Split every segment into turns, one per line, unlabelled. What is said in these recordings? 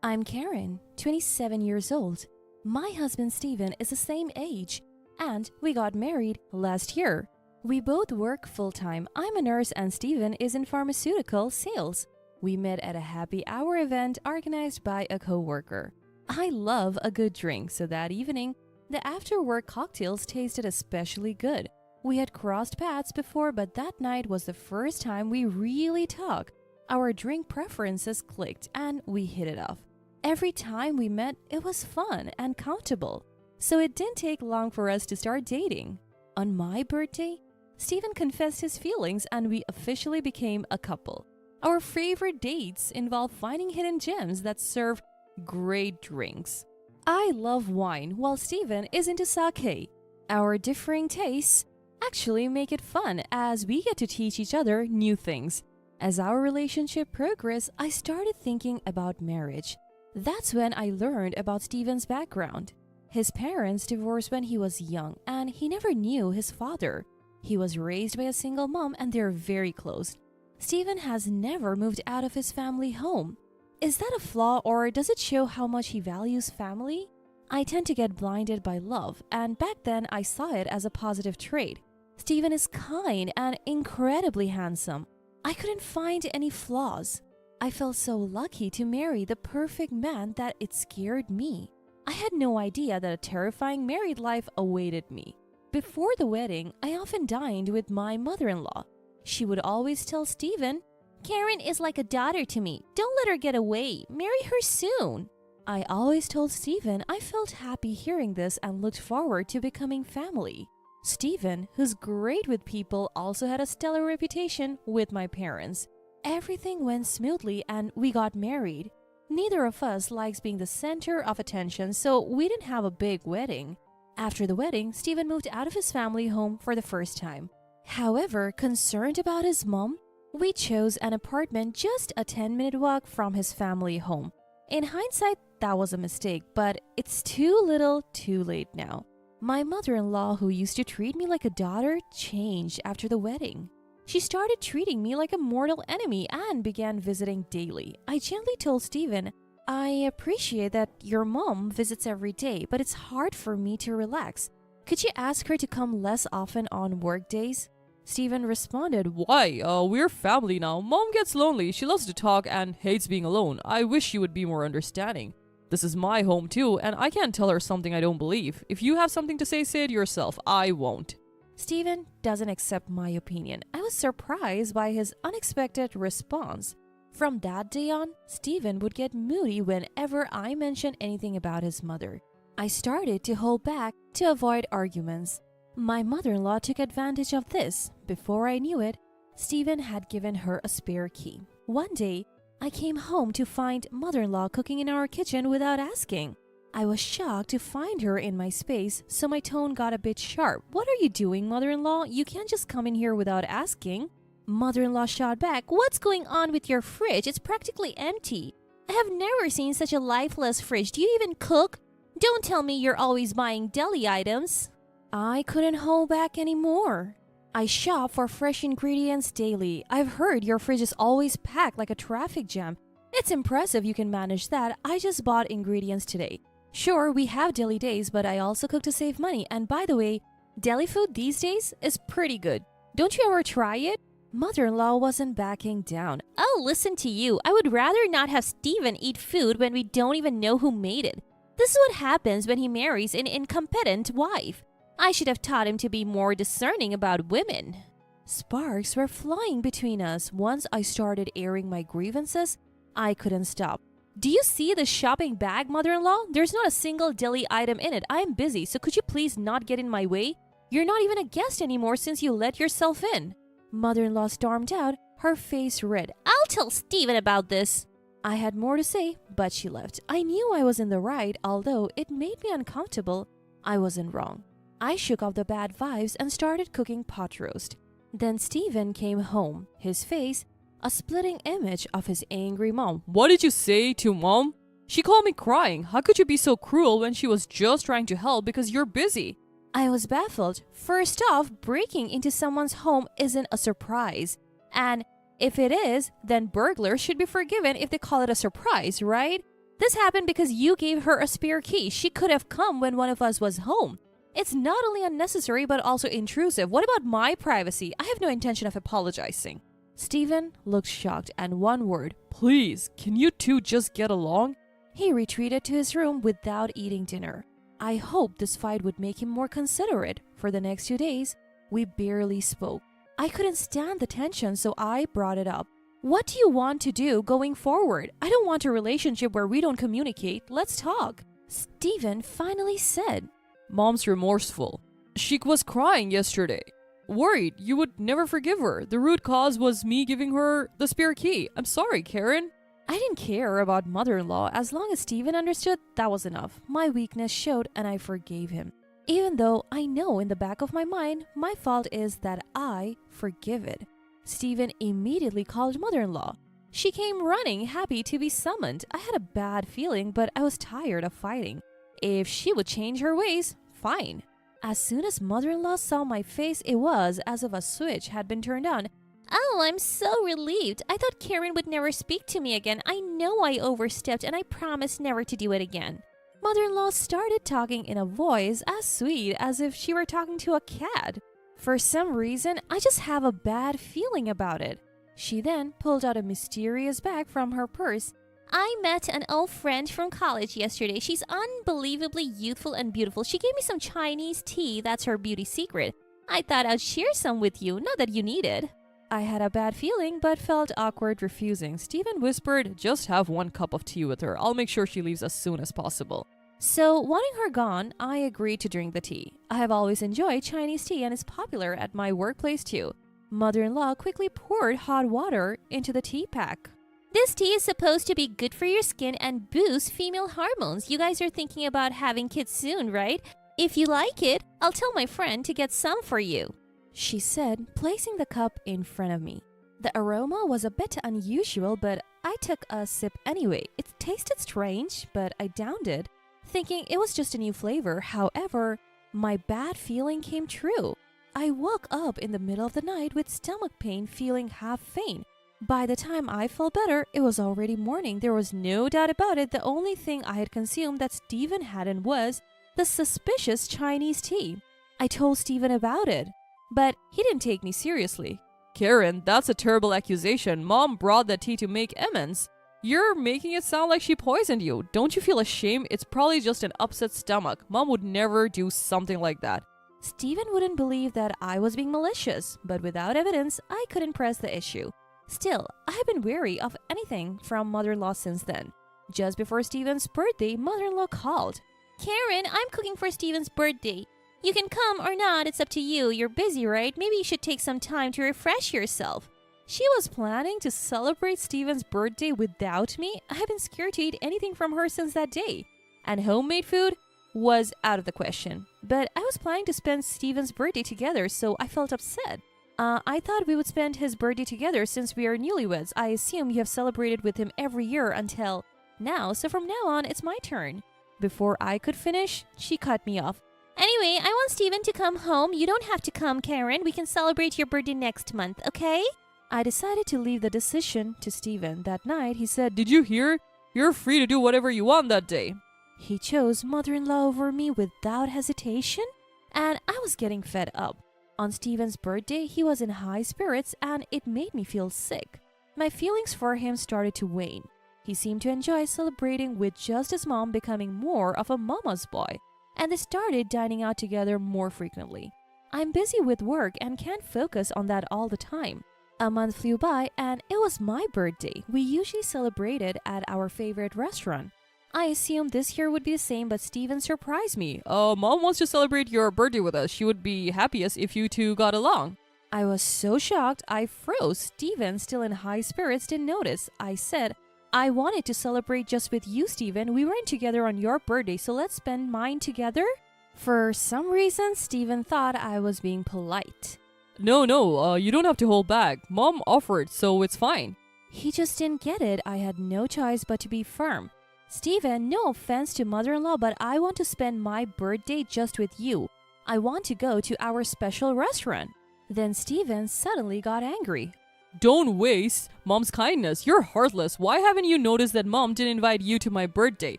I'm Karen, 27 years old. My husband Steven is the same age, and we got married last year. We both work full-time. I'm a nurse and Steven is in pharmaceutical sales. We met at a happy hour event organized by a co-worker. I love a good drink, so that evening, the after-work cocktails tasted especially good. We had crossed paths before, but that night was the first time we really talked. Our drink preferences clicked and we hit it off. Every time we met, it was fun and comfortable. So it didn't take long for us to start dating. On my birthday, Steven confessed his feelings and we officially became a couple. Our favorite dates involve finding hidden gems that serve great drinks. I love wine while Steven is into sake. Our differing tastes actually make it fun as we get to teach each other new things. As our relationship progressed, I started thinking about marriage. That's when I learned about Steven's background. His parents divorced when he was young and he never knew his father. He was raised by a single mom and they're very close. Steven has never moved out of his family home. Is that a flaw or does it show how much he values family? I tend to get blinded by love, and back then I saw it as a positive trait. Steven is kind and incredibly handsome. I couldn't find any flaws. I felt so lucky to marry the perfect man that it scared me. I had no idea that a terrifying married life awaited me. Before the wedding, I often dined with my mother-in-law. She would always tell Steven, "Karen is like a daughter to me. Don't let her get away. Marry her soon." I always told Steven I felt happy hearing this and looked forward to becoming family. Steven, who's great with people, also had a stellar reputation with my parents. Everything went smoothly and we got married. Neither of us likes being the center of attention, so we didn't have a big wedding. After the wedding, Steven moved out of his family home for the first time. However, concerned about his mom, we chose an apartment just a 10-minute walk from his family home. In hindsight, that was a mistake, but it's too little, too late now. My mother-in-law, who used to treat me like a daughter, changed after the wedding. She started treating me like a mortal enemy and began visiting daily. I gently told Steven, "I appreciate that your mom visits every day, but it's hard for me to relax. Could you ask her to come less often on work days?" Steven responded,
Why? We're family now. Mom gets lonely. She loves to talk and hates being alone. I wish you would be more understanding. This is my home too, and I can't tell her something I don't believe. If you have something to say it yourself. I won't.
Steven doesn't accept my opinion. I was surprised by his unexpected response. From that day on, Steven would get moody whenever I mentioned anything about his mother. I started to hold back to avoid arguments. My mother-in-law took advantage of this. Before I knew it, Steven had given her a spare key. One day, I came home to find mother-in-law cooking in our kitchen without asking. I was shocked to find her in my space, so my tone got a bit sharp. "What are you doing, mother-in-law? You can't just come in here without asking." Mother-in-law shot back, "What's going on with your fridge? It's practically empty. I have never seen such a lifeless fridge. Do you even cook? Don't tell me you're always buying deli items." I couldn't hold back anymore. "I shop for fresh ingredients daily. I've heard your fridge is always packed like a traffic jam. It's impressive you can manage that. I just bought ingredients today. Sure, we have deli days, but I also cook to save money. And by the way, deli food these days is pretty good. Don't you ever try it?" Mother-in-law wasn't backing down. "Oh, listen to you. I would rather not have Steven eat food when we don't even know who made it. This is what happens when he marries an incompetent wife. I should have taught him to be more discerning about women." Sparks were flying between us. Once I started airing my grievances, I couldn't stop. "Do you see the shopping bag, mother-in-law? There's not a single deli item in it. I'm busy, so could you please not get in my way? You're not even a guest anymore since you let yourself in." Mother-in-law stormed out, her face red. "I'll tell Steven about this." I had more to say, but she left. I knew I was in the right, although it made me uncomfortable. I wasn't wrong. I shook off the bad vibes and started cooking pot roast. Then Steven came home, his face a splitting image of his angry mom.
What did you say to Mom? She called me crying. How could you be so cruel when she was just trying to help because you're busy?
I was baffled. First off, breaking into someone's home isn't a surprise. And if it is, then burglars should be forgiven if they call it a surprise, right? This happened because you gave her a spare key. She could have come when one of us was home. It's not only unnecessary but also intrusive. What about my privacy? I have no intention of apologizing. Stephen looked shocked and one word,
Please, can you two just get along?
He retreated to his room without eating dinner. I hoped this fight would make him more considerate. For the next 2 days, we barely spoke. I couldn't stand the tension, so I brought it up. What do you want to do going forward? I don't want a relationship where we don't communicate. Let's talk. Stephen finally said,
Mom's remorseful. She was crying yesterday. Worried you would never forgive her. The root cause was me giving her the spare key. I'm sorry, Karen.
I didn't care about mother-in-law. As long as Stephen understood, that was enough. My weakness showed and I forgave him. Even though I know in the back of my mind, my fault is that I forgive it. Stephen immediately called mother-in-law. She came running, happy to be summoned. I had a bad feeling, but I was tired of fighting. If she would change her ways, fine. As soon as mother-in-law saw my face, it was as if a switch had been turned on. Oh, I'm so relieved. I thought Karen would never speak to me again. I know I overstepped and I promised never to do it again. Mother-in-law started talking in a voice as sweet as if she were talking to a cat. For some reason, I just have a bad feeling about it. She then pulled out a mysterious bag from her purse. I met an old friend from college yesterday. She's unbelievably youthful and beautiful. She gave me some Chinese tea. That's her beauty secret. I thought I'd share some with you, not that you need it. I had a bad feeling but felt awkward refusing.
Stephen whispered, just have 1 cup of tea with her. I'll make sure she leaves as soon as possible.
So, wanting her gone, I agreed to drink the tea. I have always enjoyed Chinese tea and it's popular at my workplace too. Mother-in-law quickly poured hot water into the tea pack. This tea is supposed to be good for your skin and boost female hormones. You guys are thinking about having kids soon, right? If you like it, I'll tell my friend to get some for you, she said, placing the cup in front of me. The aroma was a bit unusual, but I took a sip anyway. It tasted strange, but I downed it, thinking it was just a new flavor. However, my bad feeling came true. I woke up in the middle of the night with stomach pain, feeling half faint. By the time I felt better, it was already morning. There was no doubt about it. The only thing I had consumed that Stephen hadn't was the suspicious Chinese tea. I told Stephen about it, but he didn't take me seriously.
Karen, that's a terrible accusation. Mom brought that tea to make amends. You're making it sound like she poisoned you. Don't you feel ashamed? It's probably just an upset stomach. Mom would never do something like that.
Stephen wouldn't believe that I was being malicious, but without evidence, I couldn't press the issue. Still, I've been wary of anything from mother-in-law since then. Just before Stephen's birthday, mother-in-law called. Karen, I'm cooking for Stephen's birthday. You can come or not, it's up to you. You're busy, right? Maybe you should take some time to refresh yourself. She was planning to celebrate Stephen's birthday without me. I've been scared to eat anything from her since that day. And homemade food was out of the question. But I was planning to spend Stephen's birthday together, so I felt upset. I thought we would spend his birthday together since we are newlyweds. I assume you have celebrated with him every year until now, so from now on, it's my turn. Before I could finish, she cut me off. Anyway, I want Stephen to come home. You don't have to come, Karen. We can celebrate your birthday next month, okay? I decided to leave the decision to Stephen. That night, he said,
Did you hear? You're free to do whatever you want that day.
He chose mother-in-law over me without hesitation, and I was getting fed up. On Stephen's birthday, he was in high spirits and it made me feel sick. My feelings for him started to wane. He seemed to enjoy celebrating with just his mom becoming more of a mama's boy, and they started dining out together more frequently. I'm busy with work and can't focus on that all the time. A month flew by and it was my birthday. We usually celebrated at our favorite restaurant. I assumed this year would be the same, but Stephen surprised me.
Mom wants to celebrate your birthday with us. She would be happiest if you two got along.
I was so shocked, I froze. Stephen, still in high spirits, didn't notice. I said, I wanted to celebrate just with you, Stephen. We weren't together on your birthday, so let's spend mine together. For some reason, Stephen thought I was being polite.
No, you don't have to hold back. Mom offered, so it's fine.
He just didn't get it. I had no choice but to be firm. Stephen, no offense to mother-in-law, but I want to spend my birthday just with you. I want to go to our special restaurant. Then Stephen suddenly got angry.
Don't waste mom's kindness. You're heartless. Why haven't you noticed that mom didn't invite you to my birthday?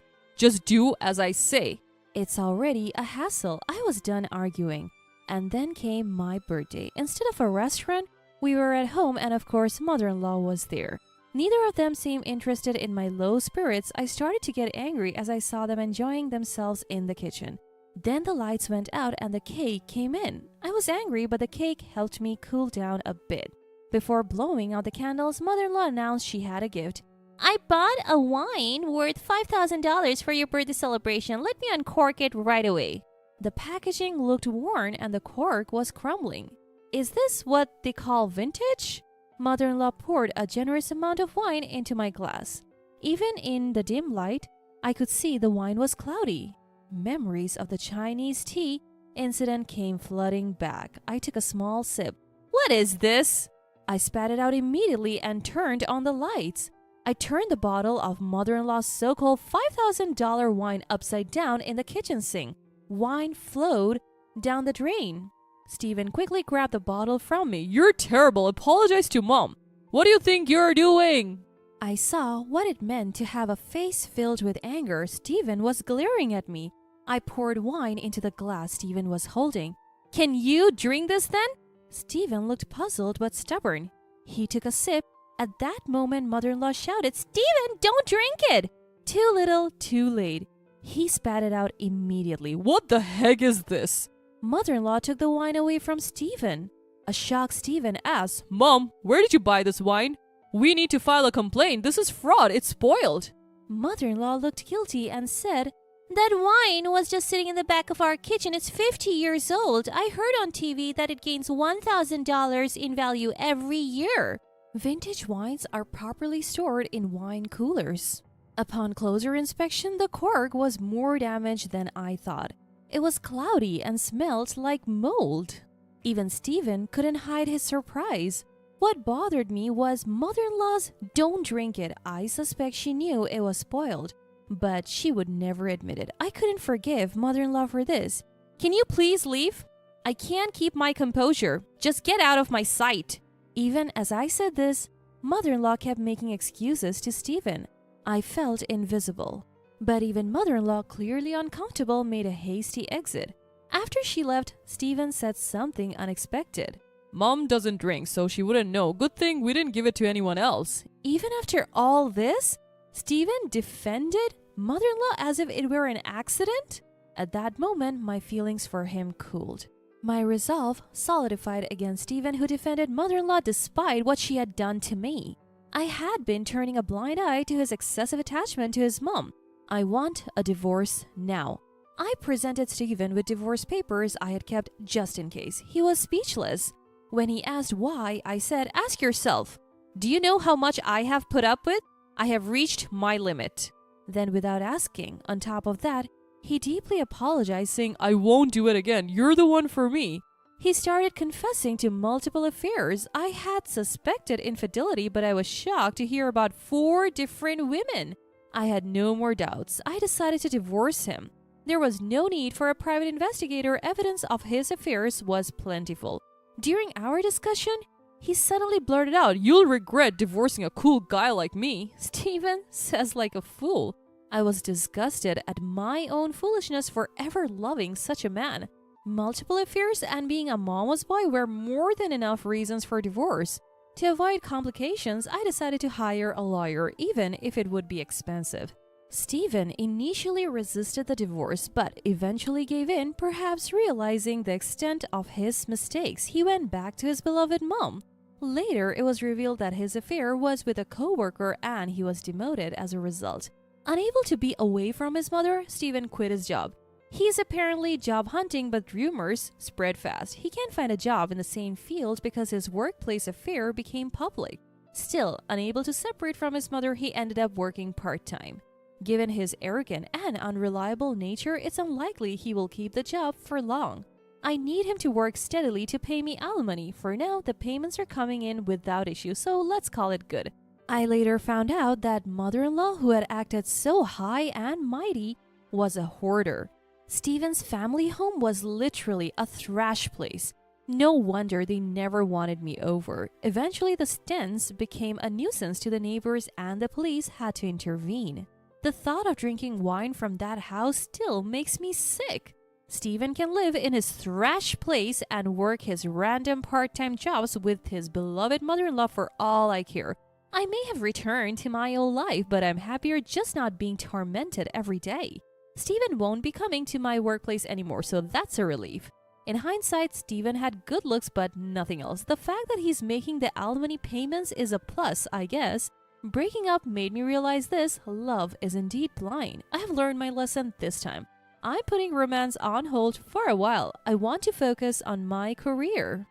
Just do as I say.
It's already a hassle. I was done arguing. And then came my birthday. Instead of a restaurant, we were at home, and of course, mother-in-law was there. Neither of them seemed interested in my low spirits. I started to get angry as I saw them enjoying themselves in the kitchen. Then the lights went out and the cake came in. I was angry, but the cake helped me cool down a bit. Before blowing out the candles, mother-in-law announced she had a gift. I bought a wine worth $5,000 for your birthday celebration. Let me uncork it right away. The packaging looked worn and the cork was crumbling. Is this what they call vintage? Mother-in-law poured a generous amount of wine into my glass. Even in the dim light, I could see the wine was cloudy. Memories of the Chinese tea incident came flooding back. I took a small sip. What is this? I spat it out immediately and turned on the lights. I turned the bottle of mother-in-law's so-called $5,000 wine upside down in the kitchen sink. Wine flowed down the drain. Stephen quickly grabbed the bottle from me.
You're terrible. Apologize to mom. What do you think you're doing?
I saw what it meant to have a face filled with anger. Stephen was glaring at me. I poured wine into the glass Stephen was holding. Can you drink this then? Stephen looked puzzled but stubborn. He took a sip. At that moment, mother-in-law shouted, Stephen, don't drink it! Too little, too late. He spat it out immediately.
What the heck is this?
Mother-in-law took the wine away from Stephen. A shocked Stephen asked,
Mom, where did you buy this wine? We need to file a complaint. This is fraud. It's spoiled.
Mother-in-law looked guilty and said, That wine was just sitting in the back of our kitchen. It's 50 years old. I heard on TV that it gains $1,000 in value every year. Vintage wines are properly stored in wine coolers. Upon closer inspection, the cork was more damaged than I thought. It was cloudy and smelled like mold. Even Stephen couldn't hide his surprise. What bothered me was mother-in-law's don't drink it. I suspect she knew it was spoiled, but she would never admit it. I couldn't forgive mother-in-law for this. Can you please leave? I can't keep my composure. Just get out of my sight. Even as I said this, mother-in-law kept making excuses to Stephen. I felt invisible. But even mother-in-law, clearly uncomfortable, made a hasty exit. After she left, Stephen said something unexpected.
Mom doesn't drink, so she wouldn't know. Good thing we didn't give it to anyone else.
Even after all this, Stephen defended mother-in-law as if it were an accident? At that moment, my feelings for him cooled. My resolve solidified against Stephen, who defended mother-in-law despite what she had done to me. I had been turning a blind eye to his excessive attachment to his mom. I want a divorce now. I presented Stephen with divorce papers I had kept just in case. He was speechless. When he asked why, I said, Ask yourself. Do you know how much I have put up with? I have reached my limit. Then without asking, on top of that, he deeply apologized, saying, I won't do it again. You're the one for me. He started confessing to multiple affairs. I had suspected infidelity, but I was shocked to hear about 4 different women. I had no more doubts. I decided to divorce him. There was no need for a private investigator. Evidence of his affairs was plentiful. During our discussion, he suddenly blurted out, You'll regret divorcing a cool guy like me. Stephen says like a fool. I was disgusted at my own foolishness for ever loving such a man. Multiple affairs and being a mama's boy were more than enough reasons for divorce. To avoid complications, I decided to hire a lawyer, even if it would be expensive. Stephen initially resisted the divorce, but eventually gave in, perhaps realizing the extent of his mistakes. He went back to his beloved mom. Later, it was revealed that his affair was with a co-worker and he was demoted as a result. Unable to be away from his mother, Stephen quit his job. He's apparently job hunting, but rumors spread fast. He can't find a job in the same field because his workplace affair became public. Still, unable to separate from his mother, he ended up working part-time. Given his arrogant and unreliable nature, it's unlikely he will keep the job for long. I need him to work steadily to pay me alimony. For now, the payments are coming in without issue, so let's call it good. I later found out that mother-in-law, who had acted so high and mighty, was a hoarder. Stephen's family home was literally a trash place. No wonder they never wanted me over. Eventually, the stench became a nuisance to the neighbors and the police had to intervene. The thought of drinking wine from that house still makes me sick. Steven can live in his trash place and work his random part-time jobs with his beloved mother-in-law for all I care. I may have returned to my old life, but I'm happier just not being tormented every day. Steven won't be coming to my workplace anymore, so that's a relief. In hindsight, Steven had good looks but nothing else. The fact that he's making the alimony payments is a plus, I guess. Breaking up made me realize this: love is indeed blind. I have learned my lesson this time. I'm putting romance on hold for a while. I want to focus on my career.